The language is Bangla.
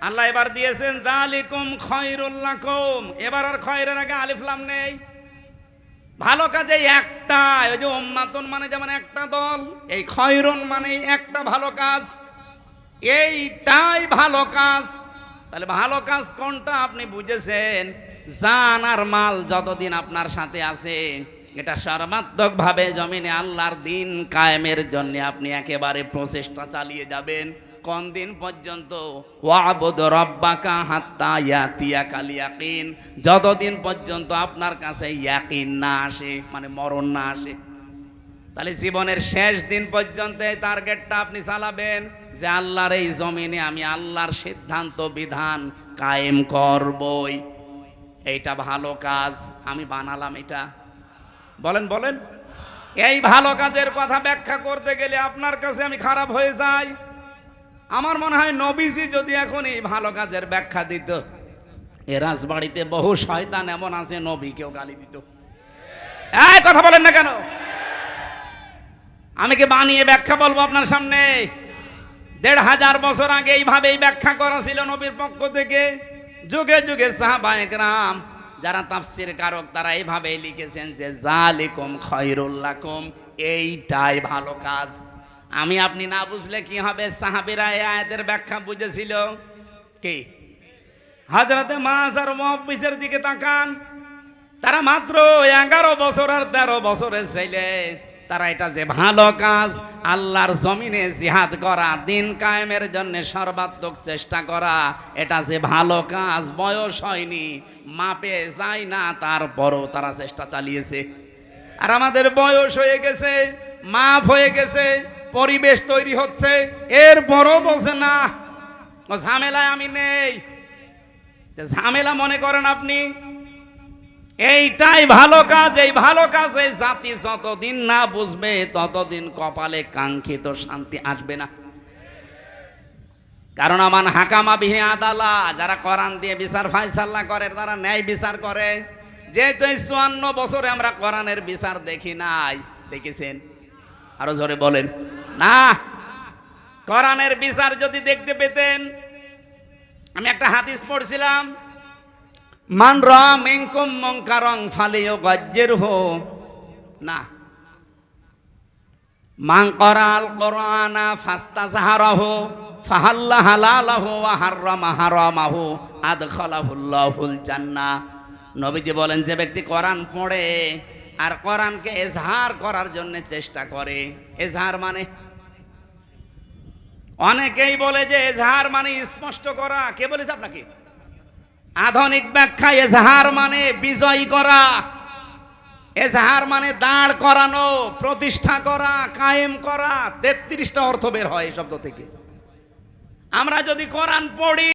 আল্লাহ এবার দিয়েছেন যালিকুম খায়রুল লাকুম। এবার আর খয়রের আগে আলিফ লাম নেই। ভালো কাজে একটা, ওই যে উম্মাতুন মানে যেমন একটা দল, এই খয়রুন মানে একটা ভালো কাজ, এইটাই ভালো কাজ। তাহলে ভালো কাজ কোনটা আপনি বুঝেছেন? জান আর মাল যতদিন আপনার সাথে আছে, এটা সর্বাত্মকভাবে জমিনে আল্লাহর দিন কায়েমের জন্য আপনি একেবারে প্রচেষ্টা চালিয়ে যাবেন। কোন দিন পর্যন্ত? ওয়াবুদ রব্বাকা হাত্তা ইয়াতিয়াকাল ইয়াকিন, যতদিন পর্যন্ত আপনার কাছে ইয়াকিন না আসে, মানে মরণ না আসে। তাহলে জীবনের শেষ দিন পর্যন্ত এই টার্গেটটা আপনি চালাবেন যে আল্লাহর এই জমিনে আমি আল্লাহর সিদ্ধান্ত বিধান কায়েম করবই। এইটা ভালো কাজ, আমি বানালাম এটা। বলেন বলেন, এই ভালো কাজের কথা ব্যাখ্যা করতে গেলে আপনার কাছে আমি খারাপ হয়ে যাই। আমার মনে হয় নবীজি যদি এখন এই ভালো কাজের ব্যাখ্যা দিত, এ রাজবাড়িতে বহু শয়তান এমন আছে নবীকেও গালি দিত। এই কথা বলেন না কেন? আমি কি বানিয়ে ব্যাখ্যা বলবো আপনার সামনে? ১৫০০ বছর আগে এইভাবেই ব্যাখ্যা করা ছিল নবীর পক্ষ থেকে। যুগে যুগে সাহাবায়ে কেরাম যারা তাফসীর কারক তারা এইভাবেই লিখেছেন যে যালিকুম খায়রুল লাকুম, এইটাই ভালো কাজ। আমি আপনি না বুঝলে কি হবে? সাহাবীরা এই আয়াতের ব্যাখ্যা বুঝেছিল কি? হযরতে মুআয আর মুহাব্বিসের দিকে তাকান, তারা মাত্র 11 বছর আর 13 বছরের ছেলে। তারা এটা যে ভালো কাজ, আল্লাহর জমিনে জিহাদ করা, দিন কায়েমের জন্য সর্বাত্মক চেষ্টা করা, এটা যে ভালো কাজ, বয়স হয়নি, মাপে যায় না, তারপরও তারা চেষ্টা চালিয়েছে। আর আমাদের বয়স হয়ে গেছে, মাপ হয়ে গেছে, পরিবেশ তৈরি হচ্ছে, এরপরও বলছে না, ঝামেলায় আমি নেই। ঝামেলা মনে করেন আপনি? এইটাই ভালো কাজ। এই ভালো কাজে জাতি যতদিন না বুঝবে ততদিন কপালে কাঙ্ক্ষিত শান্তি আসবে না। কারণ আমার হাকামা বিহি আদালা, যারা কোরআন দিয়ে বিচার ফায়সালা করে, তারা ন্যায় বিচার করে। যেহেতু ৫৪ বছরে আমরা কোরআনের বিচার দেখি নাই, দেখেছেন? আরো জোরে বলেন না। কোরআনের বিচার যদি দেখতে পেতেন, আমি একটা হাদিস পড়ছিলাম, মান রা মিনকুম মুনকারান ফালিয়ুগাজ্জিরহু, না, মান ক্বারাআল কুরআনা ফাস্তাযহারাহু ফাহাল্লা হালালাহু ওয়া হাররামা হারামাহু আদখালাহুল্লাহুল জান্নাহ। নবীজি বলেন, যে ব্যক্তি কোরআন পড়ে আর কোরআনকে এজহার করার জন্য চেষ্টা করে, এজহার মানে, অনেকেই বলে যে এজহার মানে স্পষ্ট করা। কে বলেছে আপনাকে? আধুনিক ব্যাখ্যা এজহার মানে বিজয় করা, এজহার মানে দাঁড় করানো, প্রতিষ্ঠা করা, কায়েম করা। ৩৩টা অর্থ বের হয় এই শব্দ থেকে। আমরা যদি কোরআন পড়ি